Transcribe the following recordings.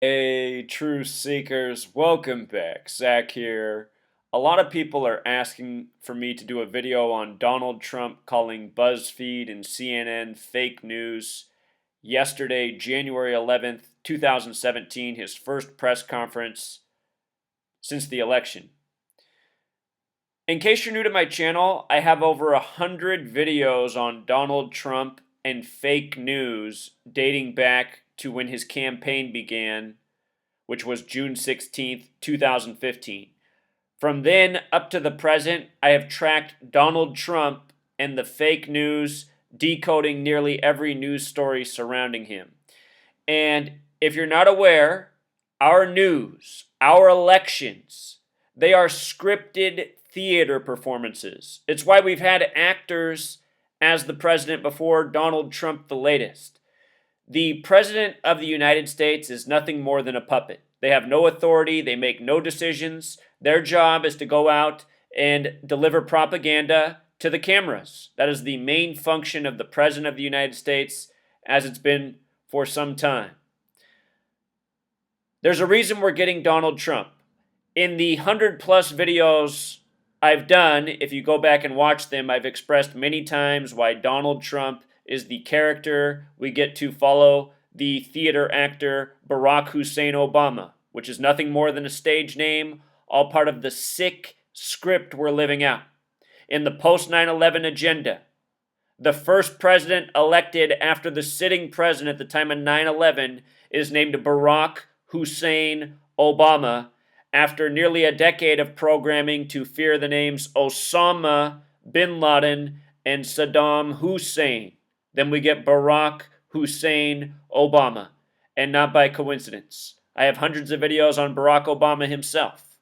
Hey, truth seekers, welcome back. Zach here. A lot of people are asking for me to do a video on Donald Trump calling BuzzFeed and CNN fake news. Yesterday, January 11th, 2017, his first press conference since the election. In case you're new to my channel, I have over 100 videos on Donald Trump and fake news dating back to when his campaign began, which was June 16th, 2015. From then up to the present, I have tracked Donald Trump and the fake news, decoding nearly every news story surrounding him. And if you're not aware, our news, our elections, they are scripted theater performances. It's why we've had actors as the president before Donald Trump the latest. The President of the United States is nothing more than a puppet. They have no authority, they make no decisions. Their job is to go out and deliver propaganda to the cameras. That is the main function of the President of the United States, as it's been for some time. There's a reason we're getting Donald Trump. In the 100+ videos I've done, if you go back and watch them, I've expressed many times why Donald Trump is the character we get to follow the theater actor Barack Hussein Obama, which is nothing more than a stage name, all part of the sick script we're living out. In the post 9/11 agenda, the first president elected after the sitting president at the time of 9/11 is named Barack Hussein Obama, after nearly a decade of programming to fear the names Osama bin Laden and Saddam Hussein. Then we get Barack Hussein Obama, and not by coincidence. I have hundreds of videos on Barack Obama himself.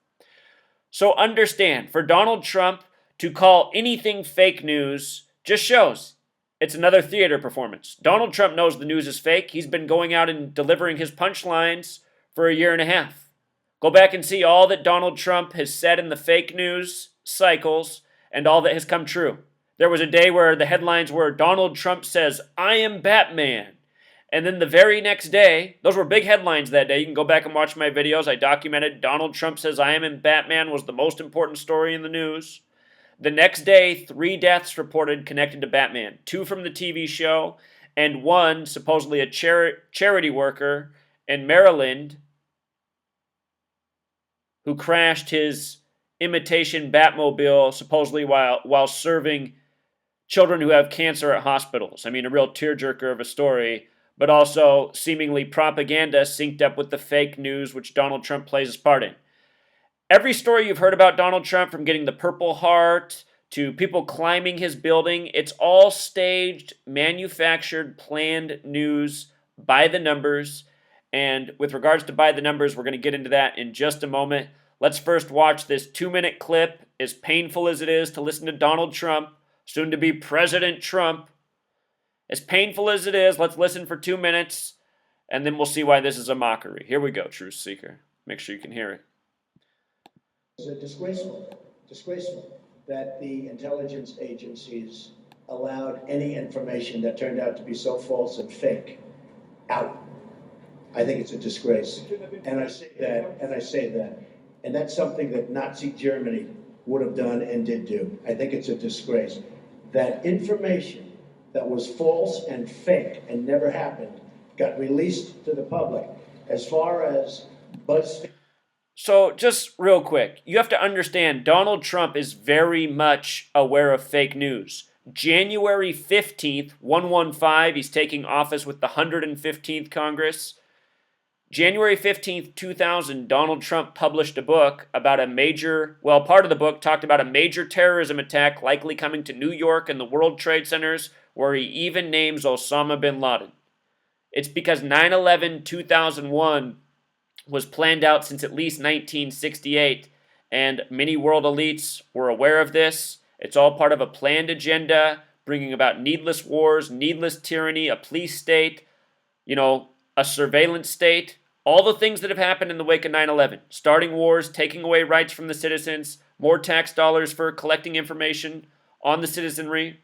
So understand, for Donald Trump to call anything fake news just shows it's another theater performance. Donald Trump knows the news is fake. He's been going out and delivering his punchlines for a year and a half. Go back and see all that Donald Trump has said in the fake news cycles and all that has come true. There was a day where the headlines were Donald Trump says, "I am Batman." And then the very next day, those were big headlines that day. You can go back and watch my videos. I documented Donald Trump says, "I am Batman" was the most important story in the news. The next day, 3 deaths reported connected to Batman. 2 from the TV show, and 1 supposedly a charity worker in Maryland who crashed his imitation Batmobile supposedly while serving children who have cancer at hospitals. I mean, a real tearjerker of a story, but also seemingly propaganda synced up with the fake news which Donald Trump plays his part in. Every story you've heard about Donald Trump, from getting the Purple Heart to people climbing his building, it's all staged, manufactured, planned news by the numbers. And with regards to by the numbers, we're going to get into that in just a moment. Let's first watch this 2-minute clip, as painful as it is to listen to Donald Trump, soon to be President Trump. As painful as it is, let's listen for 2 minutes, and then we'll see why this is a mockery. Here we go, Truth Seeker. Make sure you can hear it. It's disgraceful that the intelligence agencies allowed any information that turned out to be so false and fake out. I think it's a disgrace, and I say that, and that's something that Nazi Germany would have done and did do. I think it's a disgrace that information that was false and fake and never happened got released to the public. As far as BuzzFeed. So, just real quick, you have to understand Donald Trump is very much aware of fake news. January 15th, 115, he's taking office with the 115th Congress. January 15th, 2000, Donald Trump published a book about part of the book talked about a major terrorism attack likely coming to New York and the World Trade Centers, where he even names Osama bin Laden. It's because 9/11/2001 was planned out since at least 1968, and many world elites were aware of this. It's all part of a planned agenda, bringing about needless wars, needless tyranny, a police state, a surveillance state, all the things that have happened in the wake of 9/11. Starting wars, taking away rights from the citizens, more tax dollars for collecting information on the citizenry.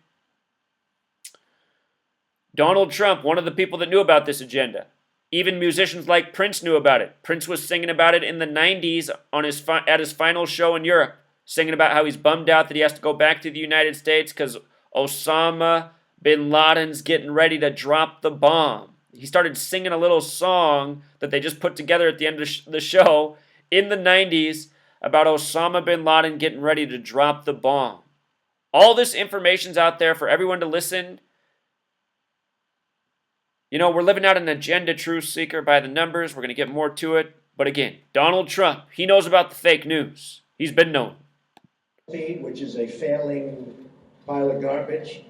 Donald Trump, one of the people that knew about this agenda. Even musicians like Prince knew about it. Prince was singing about it in the 90s at his final show in Europe, singing about how he's bummed out that he has to go back to the United States because Osama bin Laden's getting ready to drop the bomb. He started singing a little song that they just put together at the end of the show in the 90s about Osama bin Laden getting ready to drop the bomb. All this information's out there for everyone to listen. You know, we're living out an agenda truth seeker by the numbers. We're going to get more to it. But again, Donald Trump, he knows about the fake news. He's been known. Which is a failing pile of garbage,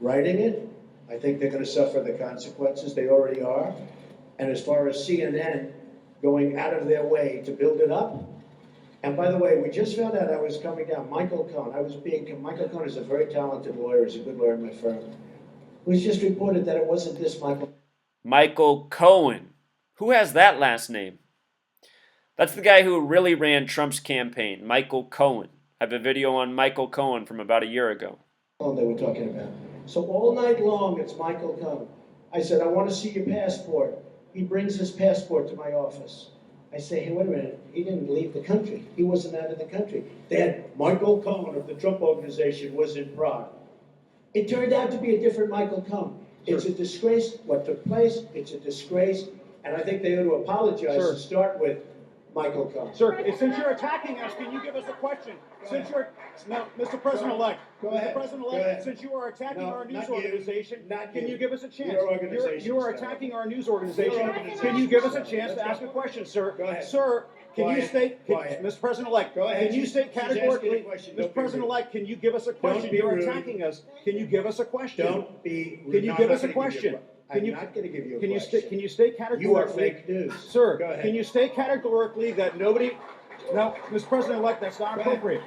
writing it. I think they're going to suffer the consequences. They already are. And as far as CNN going out of their way to build it up. And by the way, we just found out I was coming down. Michael Cohen. Michael Cohen is a very talented lawyer. He's a good lawyer in my firm. It was just reported that it wasn't this Michael. Michael Cohen. Who has that last name? That's the guy who really ran Trump's campaign, Michael Cohen. I have a video on Michael Cohen from about a year ago. They were talking about. So all night long, it's Michael Cohen. I said, I want to see your passport. He brings his passport to my office. I say, hey, wait a minute. He didn't leave the country. He wasn't out of the country. Then Michael Cohen of the Trump Organization was in Prague. It turned out to be a different Michael Cohen. It's a disgrace what took place. It's a disgrace. And I think they ought to apologize to start with Michael Cohen. Sir, since you're attacking us, can you give us a question? Since you're now, Mr. President-elect, Mr. President-elect, since you are attacking our news organization, can you give us a chance? You are attacking our news organization. Can you give us a chance to ask a question, sir? Go ahead. Sir, can you state, Mr. President-elect, can you state categorically, Mr. President-elect, can you give us a question? You're attacking us. Can you give us a question? Don't be rude. Can you give us a question? I'm not going to give you a question. Can you state categorically? You are fake news. Sir, Go ahead. can you state categorically that nobody... No, Mr. President-elect, that's not appropriate.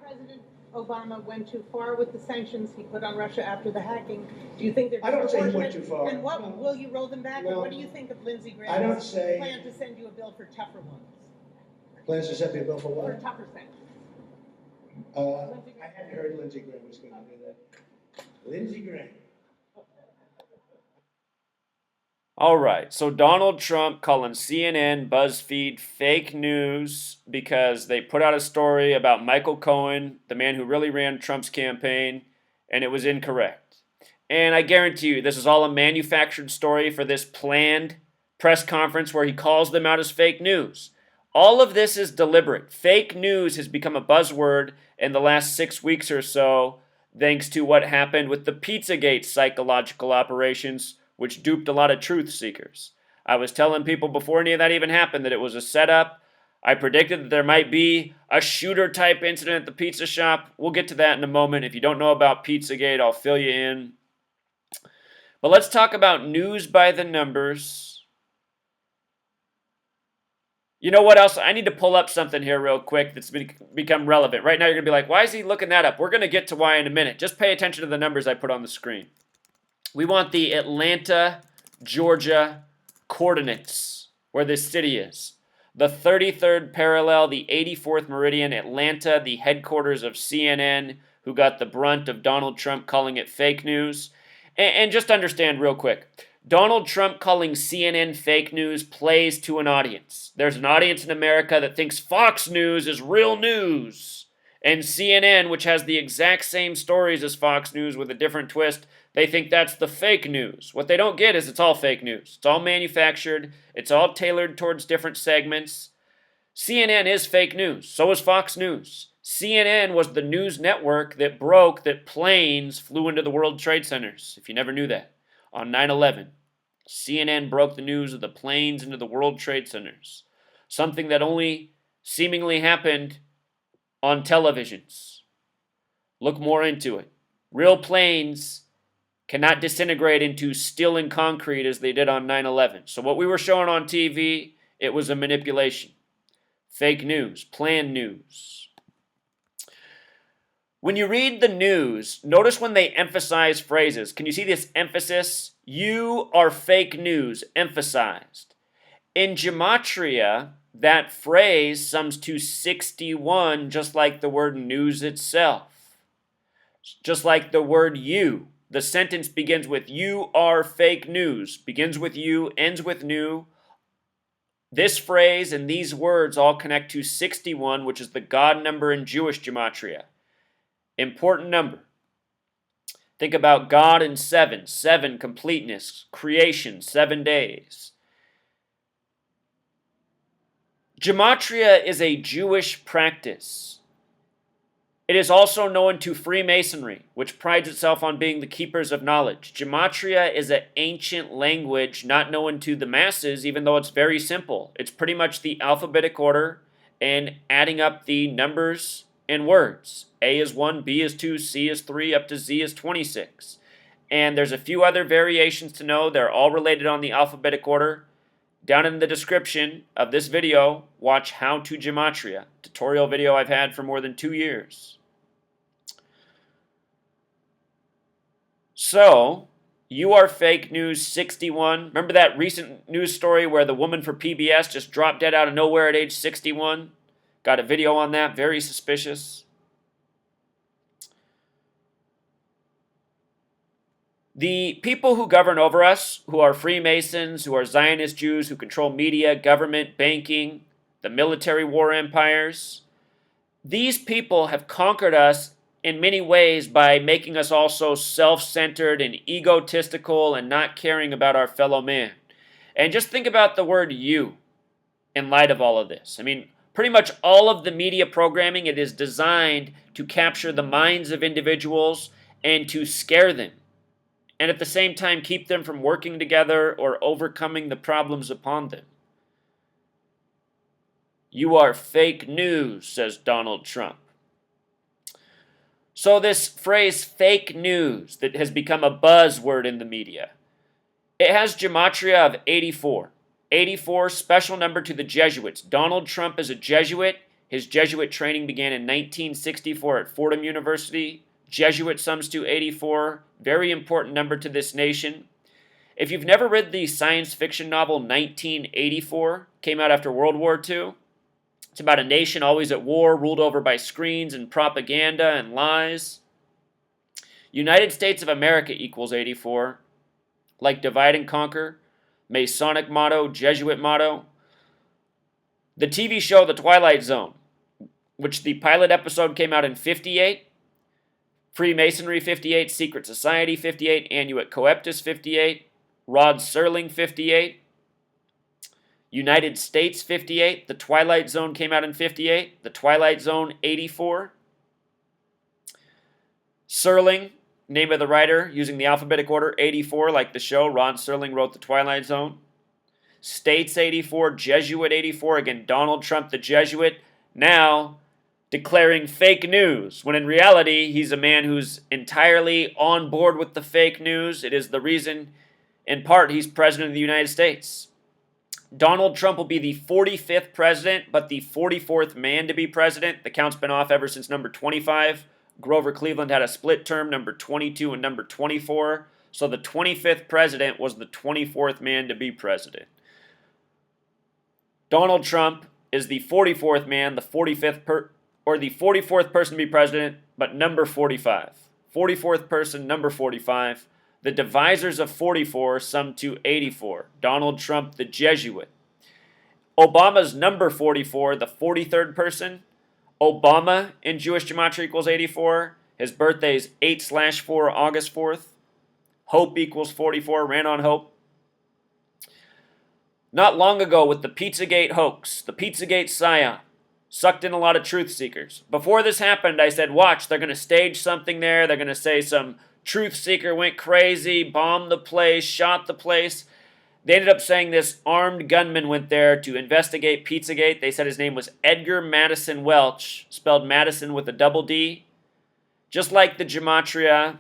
President Obama went too far with the sanctions he put on Russia after the hacking. Do you think they're I don't say he went disproportionate? too far. And what will you roll them back? No. And what do you think of Lindsey I don't Graham's say- plan to send you a bill for tougher ones? Plans to send me a bill for For what? tougher sanctions? I hadn't heard Lindsey Graham was going to do that. Lindsey Graham. All right, so Donald Trump calling CNN, BuzzFeed fake news because they put out a story about Michael Cohen, the man who really ran Trump's campaign, and it was incorrect. And I guarantee you, this is all a manufactured story for this planned press conference where he calls them out as fake news. All of this is deliberate. Fake news has become a buzzword in the last 6 weeks or so, thanks to what happened with the Pizzagate psychological operations, which duped a lot of truth seekers. I was telling people before any of that even happened that it was a setup. I predicted that there might be a shooter-type incident at the pizza shop. We'll get to that in a moment. If you don't know about Pizzagate, I'll fill you in. But let's talk about news by the numbers. You know what else? I need to pull up something here real quick that's become relevant. Right now you're going to be like, why is he looking that up? We're going to get to why in a minute. Just pay attention to the numbers I put on the screen. We want the Atlanta, Georgia coordinates, where this city is. The 33rd parallel, the 84th meridian, Atlanta, the headquarters of CNN, who got the brunt of Donald Trump calling it fake news. And just understand real quick, Donald Trump calling CNN fake news plays to an audience. There's an audience in America that thinks Fox News is real news. And CNN, which has the exact same stories as Fox News with a different twist, they think that's the fake news. What they don't get is it's all fake news. It's all manufactured. It's all tailored towards different segments. CNN is fake news. So is Fox News. CNN was the news network that broke that planes flew into the World Trade Centers, if you never knew that, on 9/11. CNN broke the news of the planes into the World Trade Centers, something that only seemingly happened on televisions. Look more into it. Real planes cannot disintegrate into steel and concrete as they did on 9/11. So what we were showing on TV, it was a manipulation. Fake news, planned news. When you read the news, notice when they emphasize phrases. Can you see this emphasis? You are fake news, emphasized. In gematria, that phrase sums to 61, just like the word news itself. Just like the word you. The sentence begins with "You are fake news." Begins with "you," ends with "new." This phrase and these words all connect to 61, which is the God number in Jewish gematria. Important number. Think about God in 7. 7, completeness, creation, 7 days. Gematria is a Jewish practice. It is also known to Freemasonry, which prides itself on being the keepers of knowledge. Gematria is an ancient language not known to the masses, even though it's very simple. It's pretty much the alphabetic order and adding up the numbers and words. A is 1, B is 2, C is 3, up to Z is 26. And there's a few other variations to know. They're all related on the alphabetic order. Down in the description of this video, watch How to Gematria, tutorial video I've had for more than 2 years. So, you are fake news 61. Remember that recent news story where the woman for PBS just dropped dead out of nowhere at age 61? Got a video on that, very suspicious. The people who govern over us, who are Freemasons, who are Zionist Jews, who control media, government, banking, the military war empires, these people have conquered us in many ways by making us all so self-centered and egotistical and not caring about our fellow man. And just think about the word "you" in light of all of this. I mean, pretty much all of the media programming, it is designed to capture the minds of individuals and to scare them, and at the same time keep them from working together or overcoming the problems upon them. You are fake news, says Donald Trump. So this phrase, fake news, that has become a buzzword in the media, it has gematria of 84. 84, special number to the Jesuits. Donald Trump is a Jesuit. His Jesuit training began in 1964 at Fordham University. Jesuit sums to 84. Very important number to this nation. If you've never read the science fiction novel 1984, came out after World War II, it's about a nation always at war, ruled over by screens and propaganda and lies. United States of America equals 84. Like divide and conquer, Masonic motto, Jesuit motto. The TV show The Twilight Zone, which the pilot episode came out in 58. Freemasonry 58, Secret Society 58, Annuit Coeptus 58, Rod Serling 58. United States 58, The Twilight Zone came out in 58, The Twilight Zone 84. Serling, name of the writer, using the alphabetic order, 84, like the show. Rod Serling wrote The Twilight Zone. States 84, Jesuit 84, again, Donald Trump the Jesuit, now declaring fake news, when in reality, he's a man who's entirely on board with the fake news. It is the reason, in part, he's president of the United States. Donald Trump will be the 45th president, but the 44th man to be president. The count's been off ever since number 25. Grover Cleveland had a split term, number 22 and number 24. So the 25th president was the 24th man to be president. Donald Trump is the 44th man, the 44th person to be president, but number 45. 44th person, number 45. The divisors of 44 sum to 84. Donald Trump, the Jesuit. Obama's number 44, the 43rd person. Obama in Jewish gematria equals 84. His birthday is 8/4, August 4th. Hope equals 44, ran on hope. Not long ago with the Pizzagate hoax, the Pizzagate psyop, sucked in a lot of truth seekers. Before this happened, I said, watch, they're going to stage something there. They're going to say some truth seeker went crazy, bombed the place, shot the place. They ended up saying this armed gunman went there to investigate Pizzagate. They said his name was Edgar Madison Welch, spelled Madison with a double D. Just like the gematria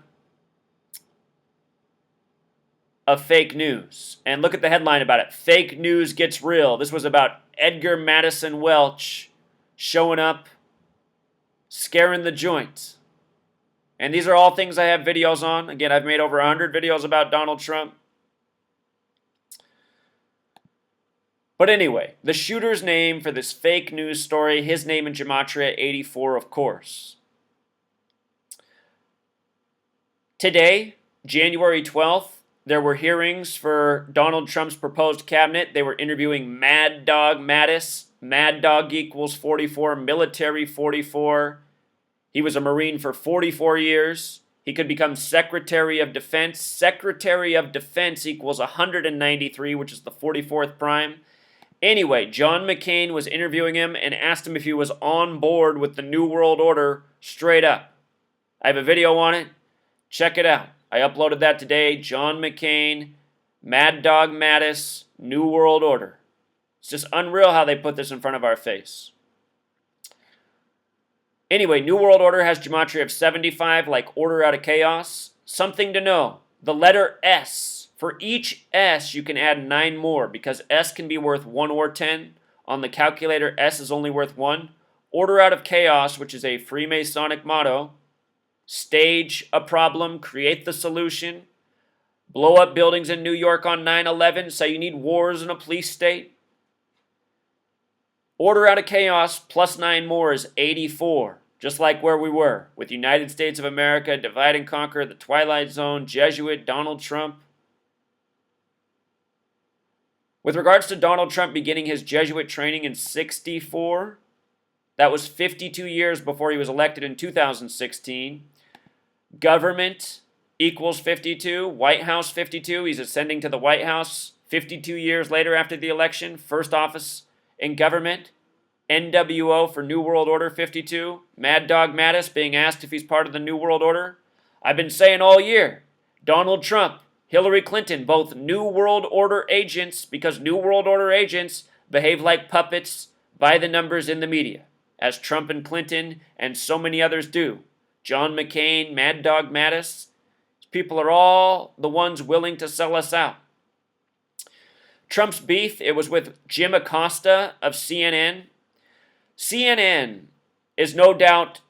of fake news. And look at the headline about it. Fake news gets real. This was about Edgar Madison Welch showing up, scaring the joint. And these are all things I have videos on. Again, I've made over 100 videos about Donald Trump. But anyway, the shooter's name for this fake news story, his name in gematria, 84, of course. Today, January 12th, there were hearings for Donald Trump's proposed cabinet. They were interviewing Mad Dog Mattis. Mad Dog equals 44, military 44. He was a Marine for 44 years. He could become Secretary of Defense. Secretary of Defense equals 193, which is the 44th prime. Anyway, John McCain was interviewing him and asked him if he was on board with the New World Order straight up. I have a video on it. Check it out. I uploaded that today. John McCain, Mad Dog Mattis, New World Order. It's just unreal how they put this in front of our face. Anyway, New World Order has gematria of 75, like order out of chaos. Something to know. The letter S. For each S, you can add 9 more, because S can be worth 1 or 10. On the calculator, S is only worth 1. Order out of chaos, which is a Freemasonic motto. Stage a problem, create the solution. Blow up buildings in New York on 9/11, so you need wars in a police state. Order out of chaos plus 9 more is 84, just like where we were, with United States of America, divide and conquer, the Twilight Zone, Jesuit, Donald Trump. With regards to Donald Trump beginning his Jesuit training in 64, that was 52 years before he was elected in 2016. Government equals 52. White House 52. He's ascending to the White House 52 years later after the election. First office in government. NWO for New World Order 52. Mad Dog Mattis being asked if he's part of the New World Order. I've been saying all year, Donald Trump, Hillary Clinton, both New World Order agents, because New World Order agents behave like puppets by the numbers in the media, as Trump and Clinton and so many others do. John McCain, Mad Dog Mattis, people are all the ones willing to sell us out. Trump's beef, it was with Jim Acosta of CNN. CNN is no doubt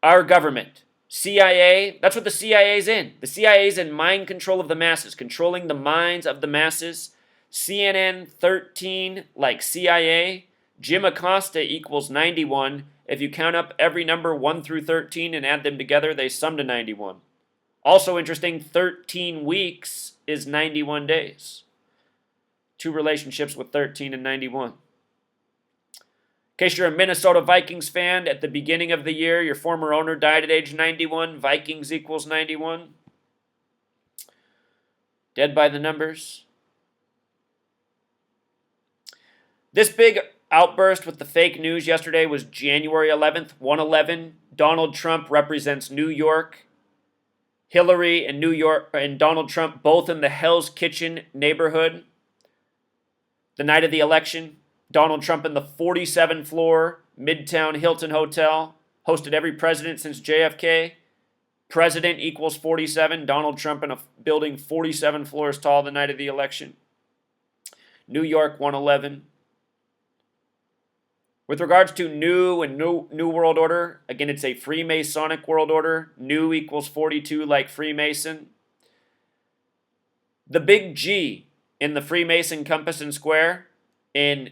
our government. CIA, that's what the CIA's in. The CIA's in mind control of the masses, controlling the minds of the masses. CNN 13, like CIA. Jim Acosta equals 91. If you count up every number 1 through 13 and add them together, they sum to 91. Also interesting, 13 weeks is 91 days. 2 relationships with 13 and 91. In case you're a Minnesota Vikings fan, at the beginning of the year, your former owner died at age 91. Vikings equals 91. Dead by the numbers. This big outburst with the fake news yesterday was January 11th, 1/11. Donald Trump represents New York. Hillary and New York and Donald Trump both in the Hell's Kitchen neighborhood. The night of the election, Donald Trump in the 47-floor Midtown Hilton Hotel, hosted every president since JFK. President equals 47. Donald Trump in a building 47 floors tall the night of the election. New York 1/11. With regards to new and new world order, again, it's a Freemasonic world order. New equals 42 like Freemason. The big G in the Freemason compass and square, in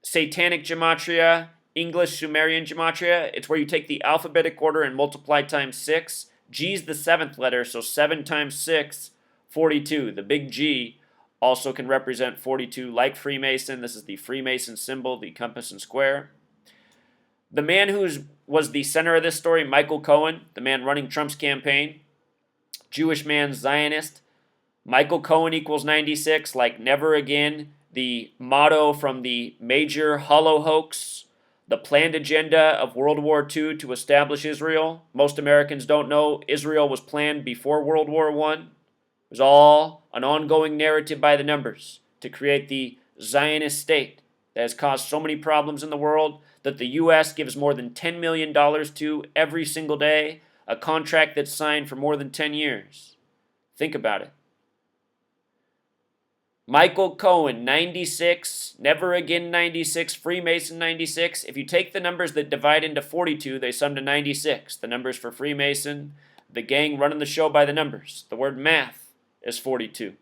Satanic gematria, English Sumerian gematria, it's where you take the alphabetic order and multiply times 6. G is the 7th letter, so 7 times 6, 42. The big G also can represent 42 like Freemason. This is the Freemason symbol, the compass and square. The man who was the center of this story, Michael Cohen, the man running Trump's campaign, Jewish man, Zionist. Michael Cohen equals 96, like never again. The motto from the major hollow hoax, the planned agenda of World War II to establish Israel. Most Americans don't know Israel was planned before World War I. It was all an ongoing narrative by the numbers to create the Zionist state that has caused so many problems in the world that the U.S. gives more than $10 million to every single day, a contract that's signed for more than 10 years. Think about it. Michael Cohen, 96, never again 96, Freemason 96. If you take the numbers that divide into 42, they sum to 96. The numbers for Freemason, the gang running the show by the numbers. The word math is 42.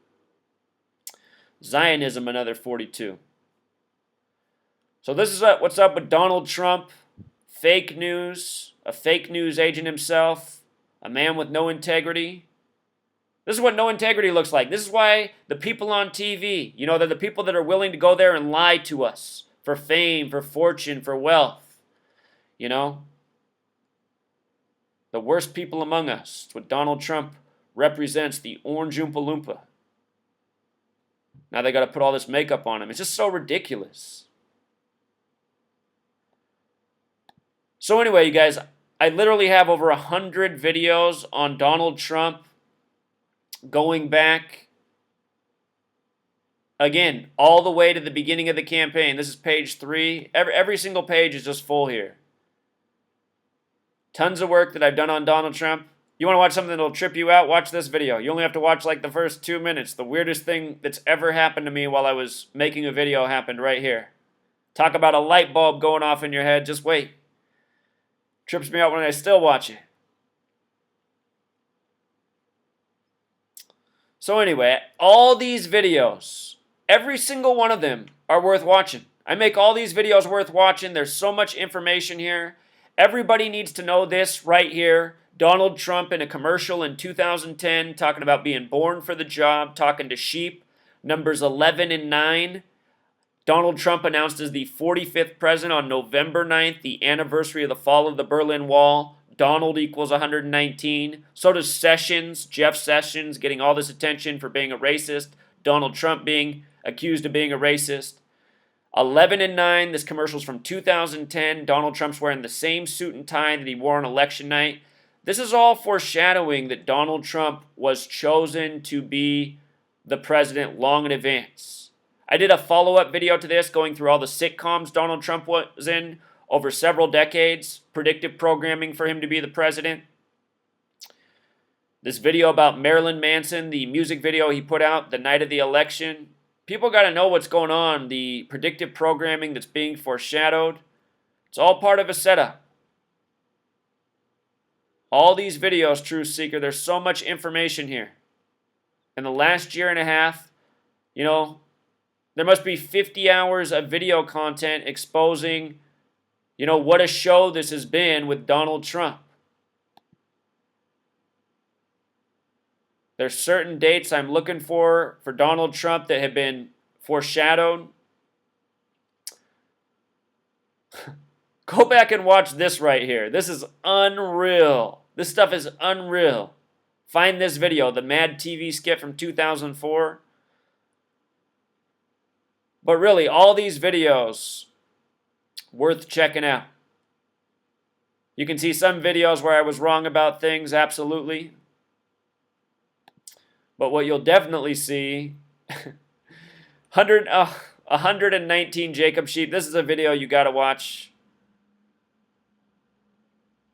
Zionism, another 42. So this is what's up with Donald Trump. Fake news, a fake news agent himself, a man with no integrity. This is what no integrity looks like. This is why the people on TV, you know, they're the people that are willing to go there and lie to us for fame, for fortune, for wealth. You know? The worst people among us. It's what Donald Trump represents, the orange Oompa Loompa. Now they got to put all this makeup on him. It's just so ridiculous. So anyway, you guys, I literally have over 100 videos on Donald Trump going back, again, all the way to the beginning of the campaign. This is page 3. Every single page is just full here. Tons of work that I've done on Donald Trump. You want to watch something that'll trip you out? Watch this video. You only have to watch like the first 2 minutes. The weirdest thing that's ever happened to me while I was making a video happened right here. Talk about a light bulb going off in your head. Just wait. Trips me out when I still watch it. So anyway, all these videos, every single one of them are worth watching. I make all these videos worth watching. There's so much information here. Everybody needs to know this right here. Donald Trump in a commercial in 2010 talking about being born for the job, talking to sheep. Numbers 11 and 9. Donald Trump announced as the 45th president on November 9th, the anniversary of the fall of the Berlin Wall. Donald equals 119. So does Sessions, Jeff Sessions, getting all this attention for being a racist. Donald Trump being accused of being a racist. 11 and 9, this commercial's from 2010. Donald Trump's wearing the same suit and tie that he wore on election night. This is all foreshadowing that Donald Trump was chosen to be the president long in advance. I did a follow-up video to this going through all the sitcoms Donald Trump was in over several decades, predictive programming for him to be the president. This video about Marilyn Manson, the music video he put out the night of the election. People got to know what's going on, the predictive programming that's being foreshadowed. It's all part of a setup. All these videos, Truth Seeker, there's so much information here. In the last year and a half, you know, there must be 50 hours of video content exposing, you know, what a show this has been with Donald Trump. There's certain dates I'm looking for Donald Trump that have been foreshadowed. Go back and watch this right here. This is unreal. This stuff is unreal. Find this video, the Mad TV skit from 2004. But really, all these videos, worth checking out. You can see some videos where I was wrong about things, absolutely. But what you'll definitely see, 119 Jacob sheep. This is a video you got to watch.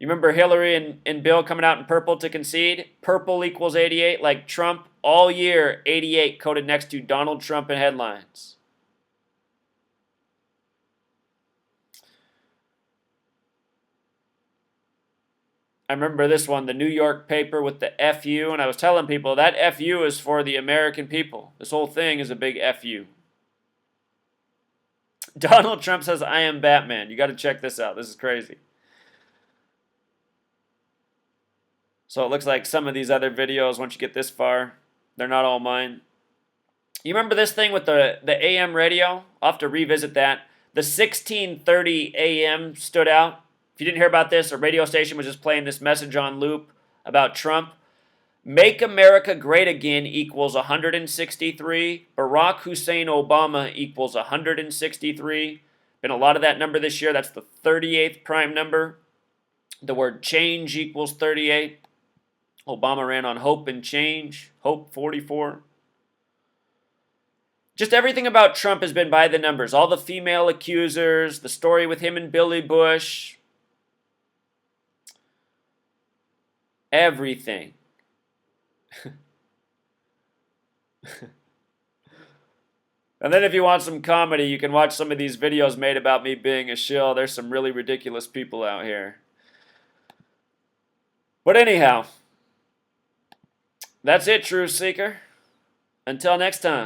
You remember Hillary and Bill coming out in purple to concede? Purple equals 88, like Trump. All year, 88 coded next to Donald Trump in headlines. I remember this one, the New York paper with the FU, and I was telling people that FU is for the American people. This whole thing is a big FU. Donald Trump says, I am Batman. You got to check this out. This is crazy. So it looks like some of these other videos, once you get this far, they're not all mine. You remember this thing with the AM radio? I'll have to revisit that. The 1630 AM stood out. If you didn't hear about this, a radio station was just playing this message on loop about Trump. Make America Great Again equals 163. Barack Hussein Obama equals 163. Been a lot of that number this year. That's the 38th prime number. The word change equals 38. Obama ran on hope and change. Hope 44. Just everything about Trump has been by the numbers. All the female accusers, the story with him and Billy Bush. Everything. And then if you want some comedy, you can watch some of these videos made about me being a shill. There's some really ridiculous people out here. But anyhow, that's it, Truth Seeker. Until next time.